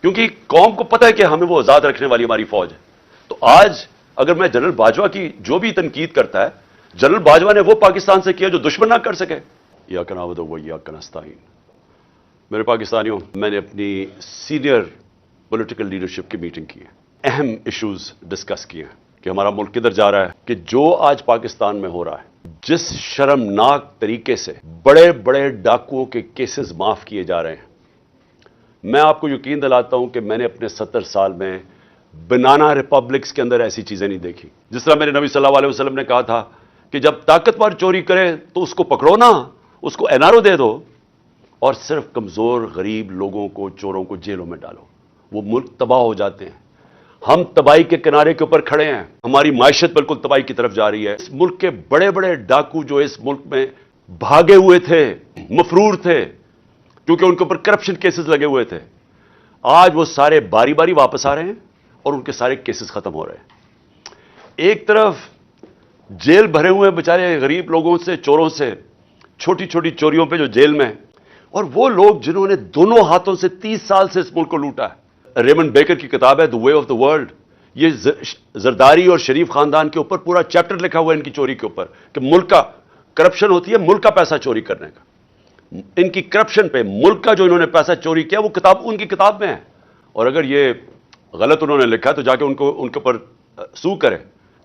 کیونکہ قوم کو پتہ ہے کہ ہمیں وہ آزاد رکھنے والی ہماری فوج ہے. تو آج اگر میں جنرل باجوہ کی جو بھی تنقید کرتا ہے, جنرل باجوہ نے وہ پاکستان سے کیا جو دشمن نہ کر سکے. ایاک نعبد و ایاک نستعین. میرے پاکستانیوں, میں نے اپنی سینئر پولیٹیکل لیڈرشپ کی میٹنگ کی ہے, اہم ایشوز ڈسکس کیے ہیں کہ ہمارا ملک کدھر جا رہا ہے, کہ جو آج پاکستان میں ہو رہا ہے, جس شرمناک طریقے سے بڑے بڑے ڈاکوؤں کے کیسز معاف کیے جا رہے ہیں. میں آپ کو یقین دلاتا ہوں کہ میں نے اپنے 70 سال میں بنانا ریپبلکس کے اندر ایسی چیزیں نہیں دیکھی. جس طرح میرے نبی صلی اللہ علیہ وسلم نے کہا تھا کہ جب طاقتور چوری کرے تو اس کو پکڑو نا, اس کو NRO دے دو, اور صرف کمزور غریب لوگوں کو, چوروں کو جیلوں میں ڈالو. وہ ملک تباہ ہو جاتے ہیں. ہم تباہی کے کنارے کے اوپر کھڑے ہیں, ہماری معیشت بالکل تباہی کی طرف جا رہی ہے. اس ملک کے بڑے بڑے ڈاکو جو اس ملک میں بھاگے ہوئے تھے, مفرور تھے, کیونکہ ان کے اوپر کرپشن کیسز لگے ہوئے تھے, آج وہ سارے باری باری واپس آ رہے ہیں اور ان کے سارے کیسز ختم ہو رہے ہیں. ایک طرف جیل بھرے ہوئے بیچارے غریب لوگوں سے, چوروں سے, چھوٹی چھوٹی چوریوں پہ جو جیل میں, اور وہ لوگ جنہوں نے دونوں ہاتھوں سے 30 سال سے اس ملک کو لوٹا ہے. ریمنڈ بیکر کی کتاب ہے دی وے آف دا ورلڈ, یہ زرداری اور شریف خاندان کے اوپر پورا چیپٹر لکھا ہوا ہے ان کی چوری کے اوپر, کہ ملک کا کرپشن ہوتی ہے ملک کا پیسہ چوری کرنے کا. ان کی کرپشن پہ ملک کا جو انہوں نے پیسہ چوری کیا وہ کتاب ان کی کتاب میں ہے. اور اگر یہ غلط انہوں نے لکھا تو جا کے ان کے اوپر سو کرے,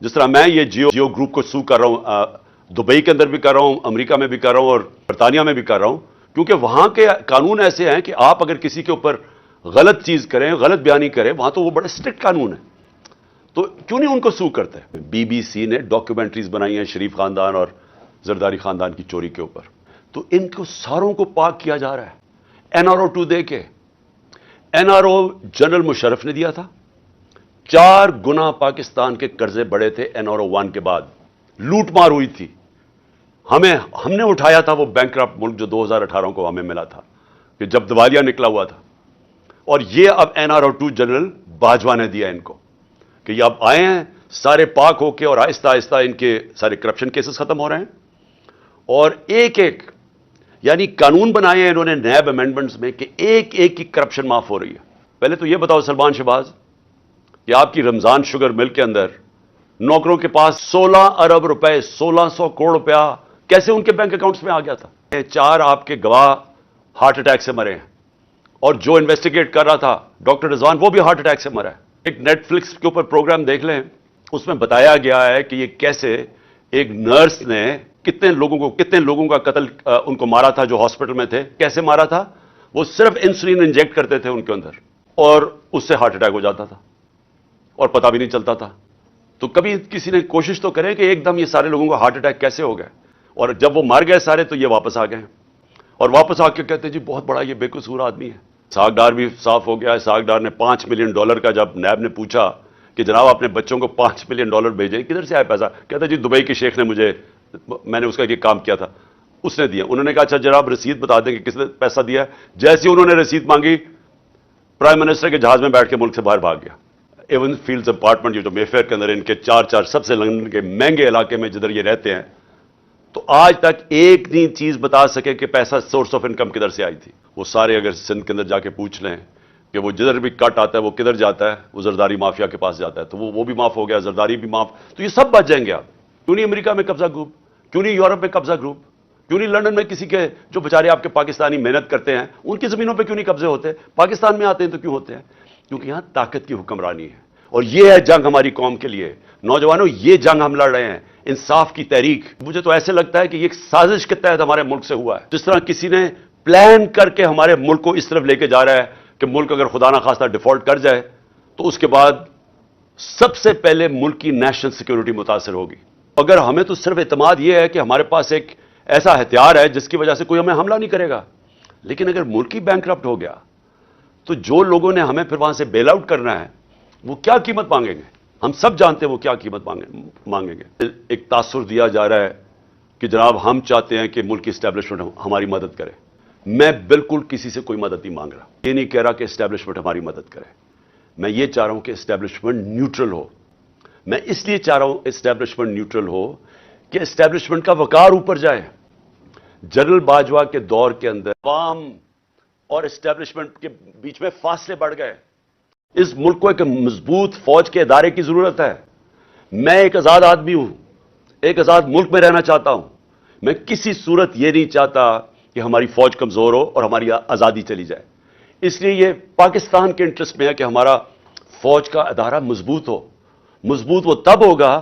جس طرح میں یہ جیو گروپ کو سو کر رہا ہوں, دبئی کے اندر بھی کر رہا ہوں, امریکہ میں بھی کر رہا ہوں, اور برطانیہ میں بھی کر رہا ہوں, کیونکہ وہاں کے قانون ایسے ہیں کہ آپ اگر کسی کے اوپر غلط چیز کریں, غلط بیانی کریں, وہاں تو وہ بڑے اسٹرکٹ قانون ہیں. تو کیوں نہیں ان کو سو کرتے؟ BBC نے ڈاکیومنٹریز بنائی ہیں شریف خاندان اور زرداری خاندان کی چوری کے اوپر. تو ان کو ساروں کو پاک کیا جا رہا ہے NRO 2 دے کے. NRO جنرل مشرف نے دیا تھا, 4 گنا پاکستان کے قرضے بڑے تھے NRO 1 کے بعد, لوٹ مار ہوئی تھی. ہم نے اٹھایا تھا وہ بینکرپٹ ملک جو 2018 کو ہمیں ملا تھا, کہ جب دیوالیہ نکلا ہوا تھا. اور یہ اب NRO 2 جنرل باجوہ نے دیا ان کو, کہ یہ اب آئے ہیں سارے پاک ہو کے, اور آہستہ آہستہ ان کے سارے کرپشن کیسز ختم ہو رہے ہیں. اور ایک ایک یعنی قانون بنائے ہیں انہوں نے نیب امینڈمنٹس میں کہ ایک ایک کی کرپشن معاف ہو رہی ہے. پہلے تو یہ بتاؤ سلمان شہباز, کہ آپ کی رمضان شوگر مل کے اندر نوکروں کے پاس 16 ارب روپے, 1600 کروڑ روپیہ کیسے ان کے بینک اکاؤنٹس میں آ گیا تھا؟ 4 آپ کے گواہ ہارٹ اٹیک سے مرے ہیں, اور جو انویسٹیگیٹ کر رہا تھا ڈاکٹر رضوان وہ بھی ہارٹ اٹیک سے مرا ہے. ایک نیٹ فلکس کے اوپر پروگرام دیکھ لیں, اس میں بتایا گیا ہے کہ یہ کیسے ایک نرس نے کتنے لوگوں کا قتل ان کو مارا تھا جو ہاسپٹل میں تھے. کیسے مارا تھا؟ وہ صرف انسولین انجیکٹ کرتے تھے ان کے اندر, اور اس سے ہارٹ اٹیک ہو جاتا تھا اور پتہ بھی نہیں چلتا تھا. تو کبھی کسی نے کوشش تو کرے کہ ایک دم یہ سارے لوگوں کو ہارٹ اٹیک کیسے ہو گئے, اور جب وہ مر گئے سارے تو یہ واپس آ گئے, اور واپس آ کے کہتے جی بہت بڑا یہ بے قصور آدمی ہے. اسحاق ڈار بھی صاف ہو گیا. اسحاق ڈار نے $5 ملین کا جب نیب نے پوچھا کہ جناب اپنے بچوں کو $5 ملین بھیجے, کدھر سے آیا پیسہ؟ کہتا جی دبئی کے شیخ نے میں نے اس کا یہ کام کیا تھا, اس نے دیا. انہوں نے کہا اچھا جناب رسید بتا دیں کہ کس نے پیسہ دیا. جیسے انہوں نے رسید مانگی, پرائم منسٹر کے جہاز میں بیٹھ کے ملک سے باہر بھاگ گیا. ایون فیلڈز اپارٹمنٹ جو مے فیئر کے اندر ان کے 4 سب سے لندن کے مہنگے علاقے میں جدھر یہ رہتے ہیں, تو آج تک ایک نہیں چیز بتا سکے کہ پیسہ سورس آف انکم کدھر سے آئی تھی. وہ سارے اگر سندھ کے اندر جا کے پوچھ لیں کہ وہ جدھر بھی کٹ آتا ہے وہ کدھر جاتا ہے, وہ زرداری مافیا کے پاس جاتا ہے. تو وہ بھی معاف ہو گیا, زرداری بھی معاف. تو یہ سب بچ جائیں گے. آپ کیوں نہیں امریکہ میں قبضہ گروپ, کیوں نہیں یورپ میں قبضہ گروپ, کیوں نہیں لندن میں کسی کے جو بیچارے آپ کے پاکستانی محنت کرتے ہیں ان کی زمینوں پہ کیوں نہیں قبضے ہوتے؟ پاکستان میں آتے ہیں تو کیوں ہوتے ہیں؟ کیونکہ یہاں طاقت کی حکمرانی ہے, اور یہ ہے جنگ ہماری قوم کے لیے. نوجوانوں, یہ جنگ ہم لڑ رہے ہیں, انصاف کی تحریک. مجھے تو ایسے لگتا ہے کہ یہ ایک سازش کے تحت ہمارے ملک سے ہوا ہے. جس طرح کسی نے پلان کر کے ہمارے ملک کو اس طرف لے کے جا رہا ہے کہ ملک اگر خدا نہ خواستہ ڈیفالٹ کر جائے تو اس کے بعد سب سے پہلے ملک کی نیشنل سیکیورٹی متاثر ہوگی. اگر ہمیں تو صرف اعتماد یہ ہے کہ ہمارے پاس ایک ایسا ہتھیار ہے جس کی وجہ سے کوئی ہمیں حملہ نہیں کرے گا, لیکن اگر ملک ہی بینکرپٹ ہو گیا تو جو لوگوں نے ہمیں پھر وہاں سے بیل آؤٹ کرنا ہے وہ کیا قیمت مانگیں گے؟ ہم سب جانتے ہیں وہ کیا قیمت مانگیں گے. ایک تاثر دیا جا رہا ہے کہ جناب ہم چاہتے ہیں کہ ملک کی اسٹیبلشمنٹ ہماری مدد کرے. میں بالکل کسی سے کوئی مدد نہیں مانگ رہا. یہ نہیں کہہ رہا کہ اسٹیبلشمنٹ ہماری مدد کرے. میں یہ چاہ رہا ہوں کہ اسٹیبلشمنٹ نیوٹرل ہو. میں اس لیے چاہ رہا ہوں اسٹیبلشمنٹ نیوٹرل ہو کہ اسٹیبلشمنٹ کا وقار اوپر جائے. جنرل باجوہ کے دور کے اندر عوام اور اسٹیبلشمنٹ کے بیچ میں فاصلے بڑھ گئے. اس ملک کو ایک مضبوط فوج کے ادارے کی ضرورت ہے. میں ایک آزاد آدمی ہوں, ایک آزاد ملک میں رہنا چاہتا ہوں. میں کسی صورت یہ نہیں چاہتا کہ ہماری فوج کمزور ہو اور ہماری آزادی چلی جائے. اس لیے یہ پاکستان کے انٹرسٹ میں ہے کہ ہمارا فوج کا ادارہ مضبوط ہو. مضبوط وہ تب ہوگا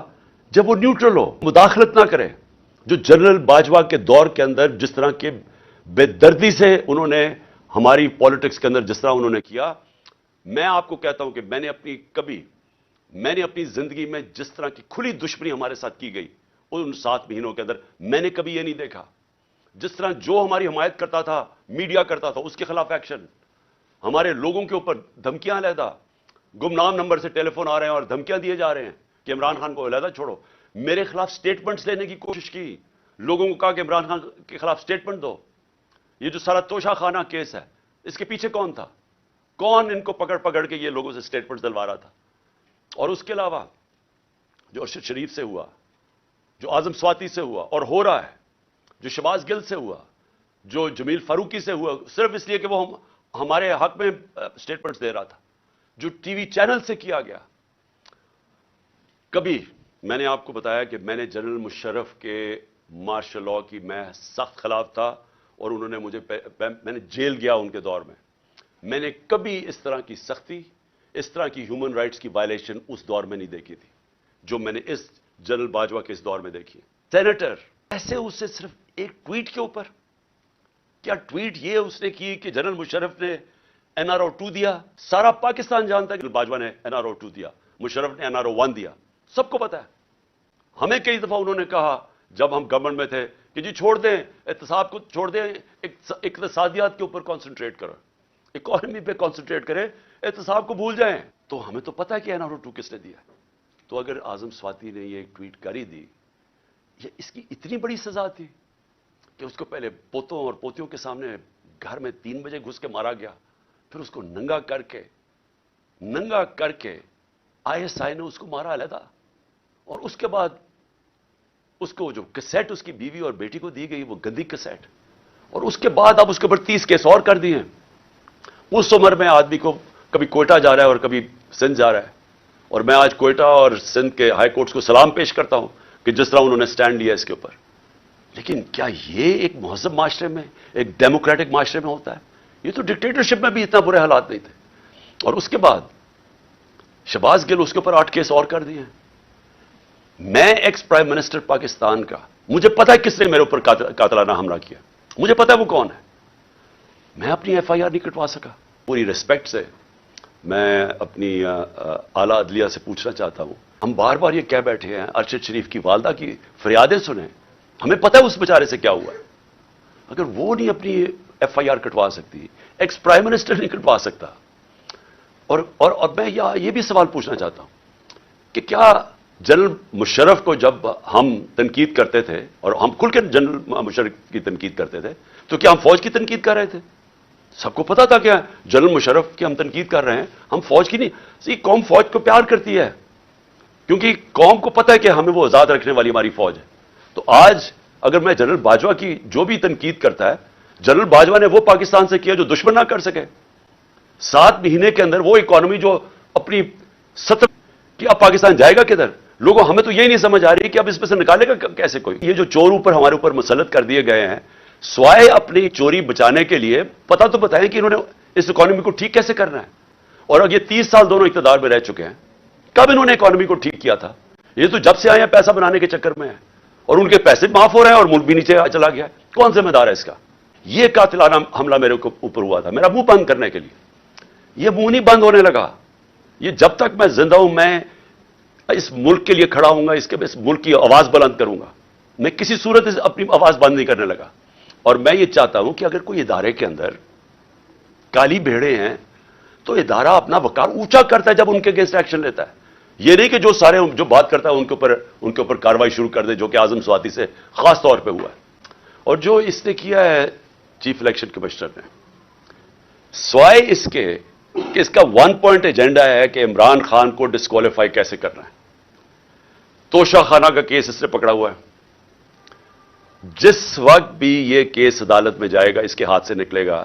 جب وہ نیوٹرل ہو, مداخلت نہ کرے. جو جنرل باجوہ کے دور کے اندر جس طرح کے بے دردی سے انہوں نے ہماری پالیٹکس کے اندر جس طرح انہوں نے کیا, میں آپ کو کہتا ہوں کہ میں نے اپنی زندگی میں جس طرح کی کھلی دشمنی ہمارے ساتھ کی گئی ان 7 مہینوں کے اندر میں نے کبھی یہ نہیں دیکھا. جس طرح جو ہماری حمایت کرتا تھا, میڈیا کرتا تھا, اس کے خلاف ایکشن, ہمارے لوگوں کے اوپر دھمکیاں علیحدہ, گمنام نمبر سے ٹیلی فون آ رہے ہیں اور دھمکیاں دیے جا رہے ہیں کہ عمران خان کو علیحدہ چھوڑو. میرے خلاف سٹیٹمنٹس لینے کی کوشش کی, لوگوں کو کہا کہ عمران خان کے خلاف سٹیٹمنٹ دو. یہ جو سارا توشہ خانہ کیس ہے, اس کے پیچھے کون تھا؟ کون ان کو پکڑ کے یہ لوگوں سے سٹیٹمنٹس دلوا رہا تھا؟ اور اس کے علاوہ جو ارشد شریف سے ہوا, جو اعظم سواتی سے ہوا اور ہو رہا ہے, جو شہباز گل سے ہوا, جو جمیل فاروقی سے ہوا, صرف اس لیے کہ وہ ہمارے حق میں سٹیٹمنٹس دے رہا تھا, جو ٹی وی چینل سے کیا گیا. کبھی میں نے آپ کو بتایا کہ میں نے جنرل مشرف کے مارشل لاء کی میں سخت خلاف تھا اور انہوں نے میں نے جیل گیا ان کے دور میں. میں نے کبھی اس طرح کی سختی, اس طرح کی ہیومن رائٹس کی وائلیشن اس دور میں نہیں دیکھی تھی جو میں نے اس جنرل باجوہ کے اس دور میں دیکھی. سینیٹر ایسے اس سے صرف ایک ٹویٹ کے اوپر, کیا ٹویٹ یہ اس نے کی کہ جنرل مشرف نے NRO 2 دیا؟ سارا پاکستان جانتا ہے کہ باجوہ نے NRO 2 دیا, مشرف نے NRO 1 دیا, سب کو پتا ہے. ہمیں کئی دفعہ انہوں نے کہا جب ہم گورنمنٹ میں تھے کہ جی چھوڑ دیں احتساب کو, چھوڑ دیں, اقتصادیات کے اوپر کانسنٹریٹ کرو, اکانومی پہ کانسنٹریٹ کریں, احتساب کو بھول جائیں. تو ہمیں تو پتا ہے کہ NRO 2 کس نے دیا. تو اگر اعظم سواتی نے یہ ایک ٹویٹ کر ہی دی, یہ اس کی اتنی بڑی سزا تھی کہ اس کو پہلے پوتوں اور پوتیوں کے سامنے گھر میں 3 بجے گھس کے مارا گیا, پھر اس کو ننگا کر کے ISI نے اس کو مارا علیحدہ, اور اس کے بعد اس کو جو کیسٹ اس کی بیوی اور بیٹی کو دی گئی وہ گندی کیسٹ, اور اس کے بعد اب اس کے اوپر 30 کیس اور کر دیے ہیں. اس عمر میں آدمی کو کبھی کوئٹہ جا رہا ہے اور کبھی سندھ جا رہا ہے, اور میں آج کوئٹہ اور سندھ کے ہائی کورٹس کو سلام پیش کرتا ہوں کہ جس طرح انہوں نے سٹینڈ لیا اس کے اوپر. لیکن کیا یہ ایک مہذب معاشرے میں, ایک ڈیموکریٹک معاشرے میں ہوتا ہے؟ یہ تو ڈکٹیٹرشپ میں بھی اتنا برے حالات نہیں تھے. اور اس کے بعد شہباز گل, اس کے اوپر 8 کیس اور کر دیے ہیں. میں ایکس پرائم منسٹر پاکستان کا, مجھے پتا ہے کس نے میرے اوپر قاتلانہ حملہ کیا, مجھے پتا ہے وہ کون ہے. میں اپنی FIR نہیں کٹوا سکا. پوری ریسپیکٹ سے میں اپنی اعلیٰ عدلیہ سے پوچھنا چاہتا ہوں, ہم بار بار یہ کہہ بیٹھے ہیں ارشد شریف کی والدہ کی فریادیں سنیں, ہمیں پتا ہے اس بیچارے سے کیا ہوا ہے. اگر وہ نہیں اپنی FIR کٹوا سکتی, ایکس پرائم منسٹر نہیں کٹوا سکتا. اور میں یہ بھی سوال پوچھنا چاہتا ہوں کہ کیا جنرل مشرف کو جب ہم تنقید کرتے تھے, اور ہم کھل کے جنرل مشرف کی تنقید کرتے تھے, تو کیا ہم فوج کی تنقید کر رہے تھے؟ سب کو پتا تھا کہ جنرل مشرف کی ہم تنقید کر رہے ہیں, ہم فوج کی نہیں. قوم فوج کو پیار کرتی ہے کیونکہ قوم کو پتا ہے کہ ہمیں وہ آزاد رکھنے والی ہماری فوج ہے. تو آج اگر میں جنرل باجوہ کی جو بھی تنقید کرتا ہے, جنرل باجوہ نے وہ پاکستان سے کیا جو دشمن نہ کر سکے. 7 مہینے کے اندر وہ اکانومی جو اپنی 70 کی, اب پاکستان جائے گا کدھر؟ لوگوں, ہمیں تو یہی نہیں سمجھ آ رہی کہ اب اس میں سے نکالے گا کیسے کوئی. یہ جو چور اوپر ہمارے اوپر مسلط کر دیے گئے ہیں, سوائے اپنی چوری بچانے کے لیے پتہ تو بتائیں کہ انہوں نے اس اکانومی کو ٹھیک کیسے کرنا ہے. اور اب یہ 30 سال دونوں اقتدار میں رہ چکے ہیں, کب انہوں نے اکانومی کو ٹھیک کیا تھا؟ یہ تو جب سے آئے ہیں پیسہ بنانے کے چکر میں ہیں, اور ان کے پیسے معاف ہو رہے ہیں اور ملک بھی نیچے چلا گیا ہے. کون ذمہ دار ہے اس کا؟ یہ قاتلانہ حملہ میرے اوپر ہوا تھا میرا منہ بند کرنے کے لیے. یہ منہ نہیں بند ہونے لگا. یہ جب تک میں زندہ ہوں میں اس ملک کے لیے کھڑا ہوں گا, اس ملک کی آواز بلند کروں گا. میں کسی صورت اپنی آواز بند نہیں کرنے لگا. اور میں یہ چاہتا ہوں کہ اگر کوئی ادارے کے اندر کالی بھیڑے ہیں تو ادارہ اپنا وقار اونچا کرتا ہے جب ان کے اگینسٹ ایکشن لیتا ہے. یہ نہیں کہ جو سارے جو بات کرتا ہے ان کے اوپر کارروائی شروع کر دے, جو کہ اعظم سواتی سے خاص طور پہ ہوا ہے. اور جو اس نے کیا ہے چیف الیکشن کمشنر نے, سوائے اس کے کہ اس کا 1 پوائنٹ ایجنڈا ہے کہ عمران خان کو ڈسکوالیفائی کیسے کرنا ہے. توشہ خانہ کا کیس اس نے پکڑا ہوا ہے. جس وقت بھی یہ کیس عدالت میں جائے گا, اس کے ہاتھ سے نکلے گا,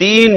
3